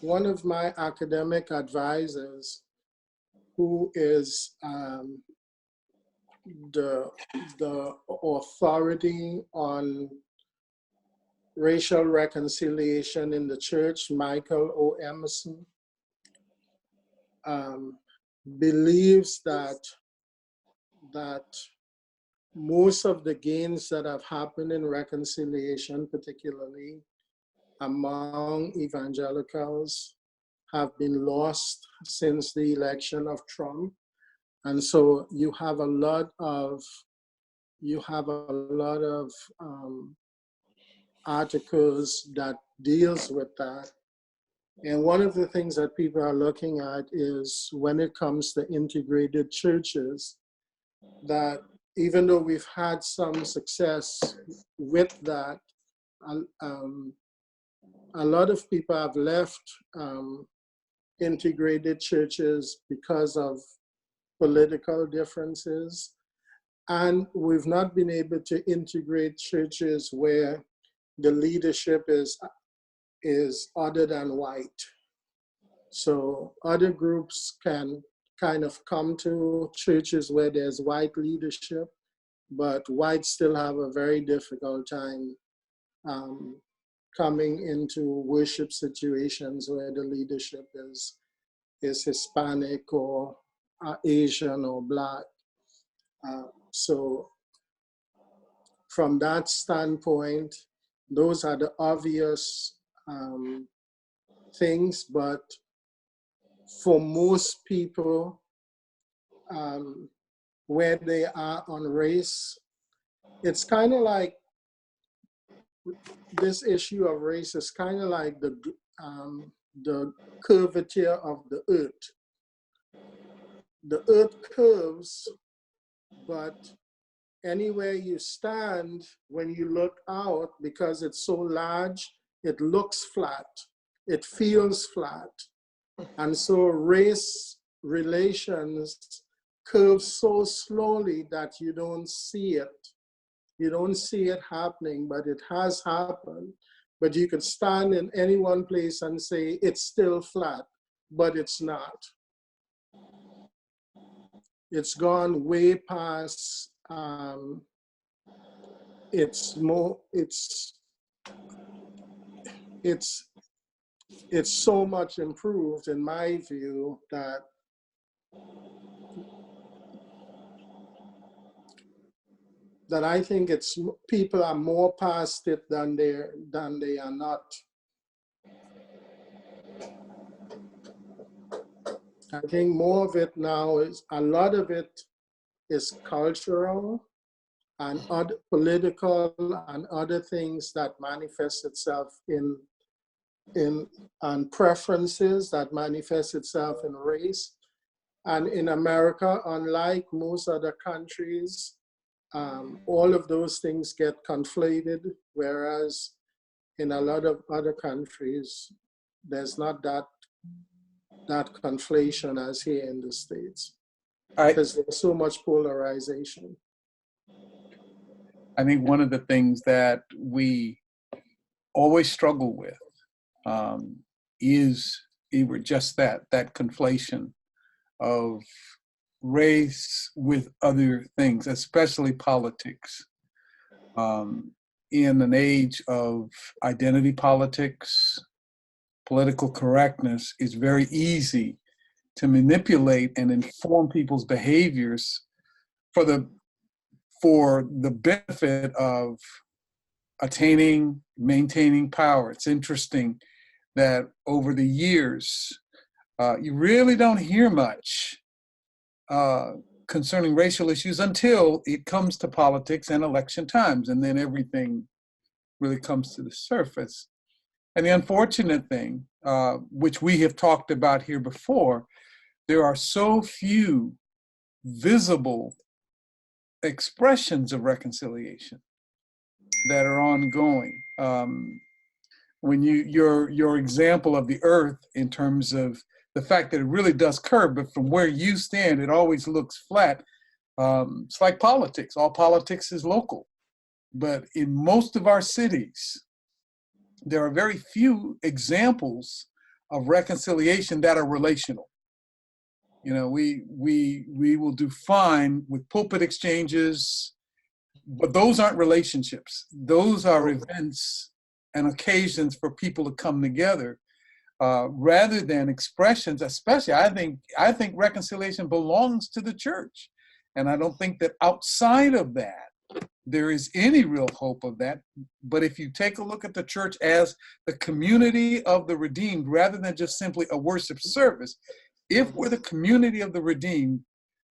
one of my academic advisors, who is the, the authority on racial reconciliation in the church, Michael O. Emerson, believes that most of the gains that have happened in reconciliation, particularly among evangelicals, have been lost since the election of Trump. And so you have a lot of articles that deals with that. And one of the things that people are looking at is when it comes to integrated churches, that even though we've had some success with that, a lot of people have left integrated churches because of political differences. And we've not been able to integrate churches where the leadership is other than white. So other groups can kind of come to churches where there's white leadership, but whites still have a very difficult time coming into worship situations where the leadership is Hispanic or Asian or Black. So from that standpoint, those are the obvious things, but for most people, where they are on race, it's kind of like this issue of race is kind of like the curvature of the earth. The earth curves, but anywhere you stand, when you look out, because it's so large, it looks flat, it feels flat. And so race relations curve so slowly that you don't see it. You don't see it happening, but it has happened. But you could stand in any one place and say it's still flat, but it's not. It's gone way past, it's so much improved in my view that I think people are more past it than they are not. I think more of it now a lot of it is cultural and other political and other things that manifest itself in preferences that manifest itself in race. And in America, unlike most other countries, all of those things get conflated, whereas in a lot of other countries, there's not that conflation as here in the States, because there's so much polarization. I think one of the things that we always struggle with is just that conflation of race with other things, especially politics. In an age of identity politics, political correctness, is very easy to manipulate and inform people's behaviors for the benefit of attaining, maintaining power. It's interesting that over the years, you really don't hear much concerning racial issues until it comes to politics and election times, and then everything really comes to the surface. And the unfortunate thing, which we have talked about here before, there are so few visible expressions of reconciliation that are ongoing. When your example of the earth in terms of the fact that it really does curve, but from where you stand, it always looks flat. It's like politics. All politics is local. But in most of our cities, there are very few examples of reconciliation that are relational. You know, we will do fine with pulpit exchanges, but those aren't relationships. Those are events and occasions for people to come together, rather than expressions. Especially, I think reconciliation belongs to the church, and I don't think that outside of that there is any real hope of that. But if you take a look at the church as the community of the redeemed, rather than just simply a worship service, if we're the community of the redeemed,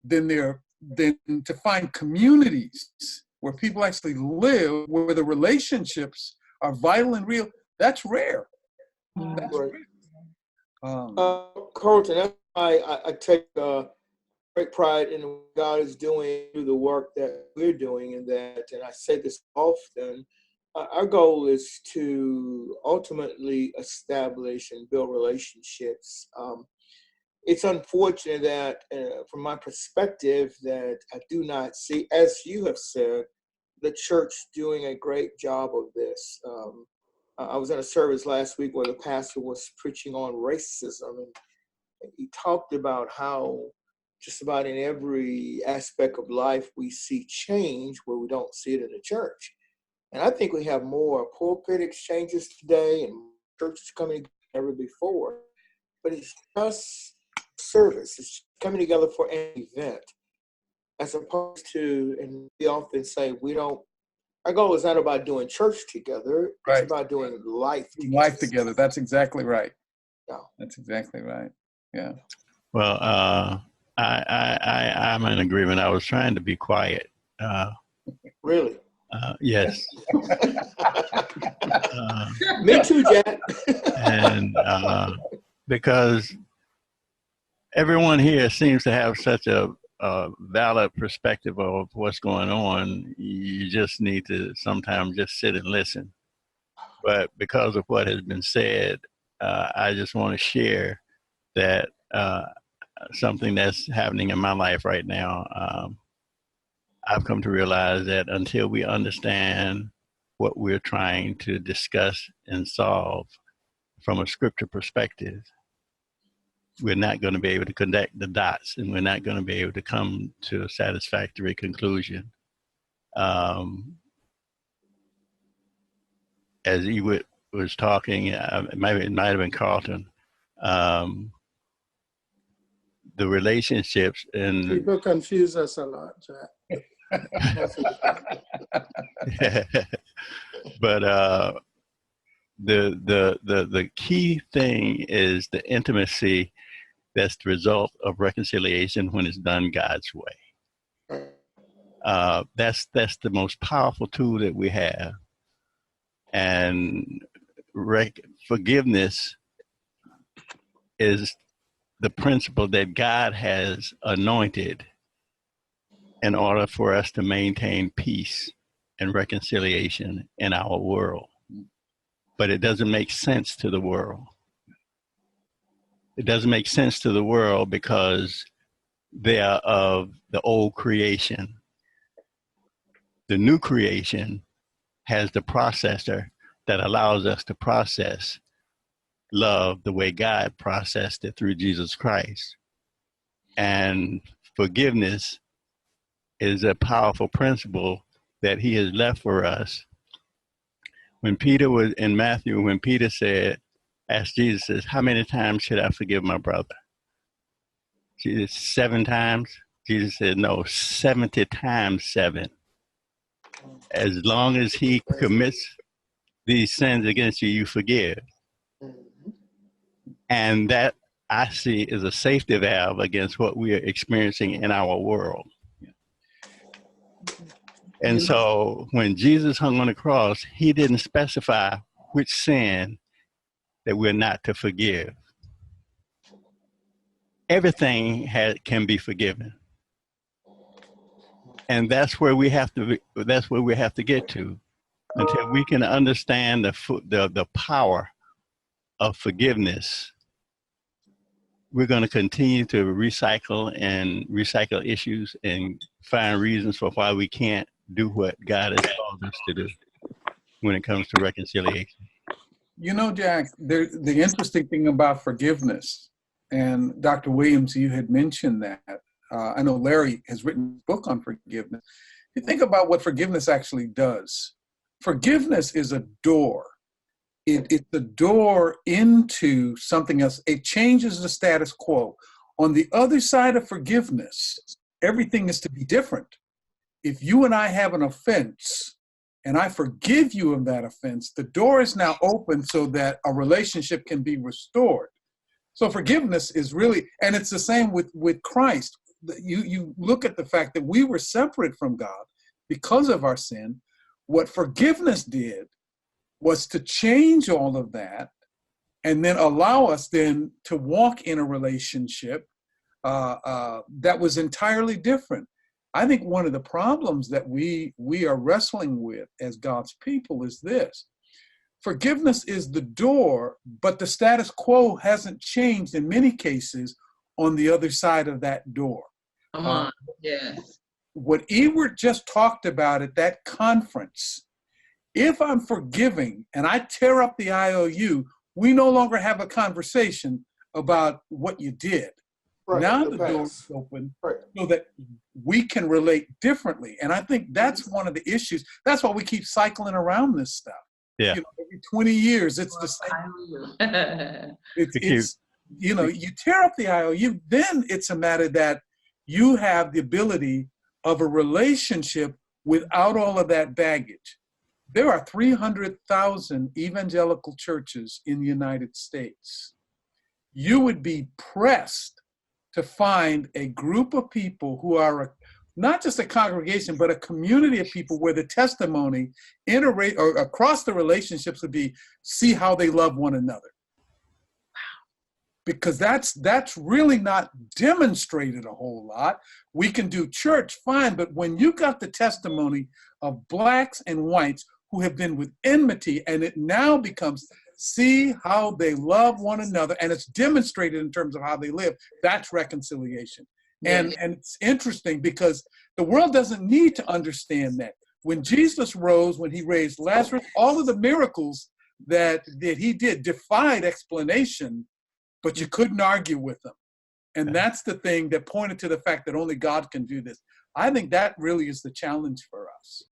then to find communities where people actually live, where the relationships are vital and real, that's rare. That's right. rare. Carlton, that's why I take great pride in what God is doing through the work that we're doing, and I say this often, our goal is to ultimately establish and build relationships. It's unfortunate that, from my perspective, that I do not see, as you have said, the church doing a great job of this. I was in a service last week where the pastor was preaching on racism, and he talked about how just about in every aspect of life we see change where we don't see it in the church. And I think we have more pulpit exchanges today and churches coming together ever before, but it's just service. It's coming together for an event, as opposed to, and we often say our goal is not about doing church together. Right. It's about doing life together. Life together. That's exactly right. Yeah. That's exactly right. Yeah. Well, I'm in agreement. I was trying to be quiet. Really? Yes. Me too, Jack. And because everyone here seems to have such a valid perspective of what's going on, you just need to sometimes just sit and listen. But because of what has been said, I just want to share that something that's happening in my life right now. I've come to realize that until we understand what we're trying to discuss and solve from a scripture perspective, we're not going to be able to connect the dots, and we're not going to be able to come to a satisfactory conclusion. As Ewart was talking, it might have been Carlton, the relationships and People confuse us a lot, Jack. but the key thing is the intimacy that's the result of reconciliation when it's done God's way. That's the most powerful tool that we have. And forgiveness is the principle that God has anointed in order for us to maintain peace and reconciliation in our world. But it doesn't make sense to the world. It doesn't make sense to the world because they are of the old creation. The new creation has the processor that allows us to process love the way God processed it through Jesus Christ. And forgiveness is a powerful principle that he has left for us. When Peter was in Matthew, when Peter asked Jesus, how many times should I forgive my brother? Jesus, 7 times? Jesus said, no, 70 times 7. As long as he commits these sins against you, you forgive. And that, I see, is a safety valve against what we are experiencing in our world. And so when Jesus hung on the cross, he didn't specify which sin that we're not to forgive. Everything can be forgiven. And that's where we have to get to, until we can understand the power of forgiveness. We're going to continue to recycle issues and find reasons for why we can't do what God has called us to do when it comes to reconciliation. You know, Jack, the interesting thing about forgiveness, and Dr. Williams, you had mentioned that. I know Larry has written a book on forgiveness. You think about what forgiveness actually does. Forgiveness is a door. It's the door into something else. It changes the status quo. On the other side of forgiveness, everything is to be different. If you and I have an offense and I forgive you of that offense, the door is now open so that a relationship can be restored. So forgiveness is really, and it's the same with Christ. You look at the fact that we were separate from God because of our sin. What forgiveness did was to change all of that and then allow us then to walk in a relationship that was entirely different. I think one of the problems that we are wrestling with as God's people is this. Forgiveness is the door, but the status quo hasn't changed in many cases on the other side of that door. Come on. Yes. What Ewart just talked about at that conference, if I'm forgiving and I tear up the IOU, we no longer have a conversation about what you did. Right, Now the the door past. is open Right. so that we can relate differently. And I think that's one of the issues. That's why we keep cycling around this stuff. Yeah. You know, every 20 years, it's the same. It's you know, you tear up the IOU, then it's a matter that you have the ability of a relationship without all of that baggage. There are 300,000 evangelical churches in the United States. You would be pressed to find a group of people who are not just a congregation, but a community of people where the testimony or across the relationships would be, see how they love one another. Because that's really not demonstrated a whole lot. We can do church, fine, but when you got the testimony of blacks and whites who have been with enmity, and it now becomes, see how they love one another, and it's demonstrated in terms of how they live, that's reconciliation. And it's interesting because the world doesn't need to understand that. When Jesus rose, when he raised Lazarus, all of the miracles that he did defied explanation, but you couldn't argue with them. And that's the thing that pointed to the fact that only God can do this. I think that really is the challenge for us.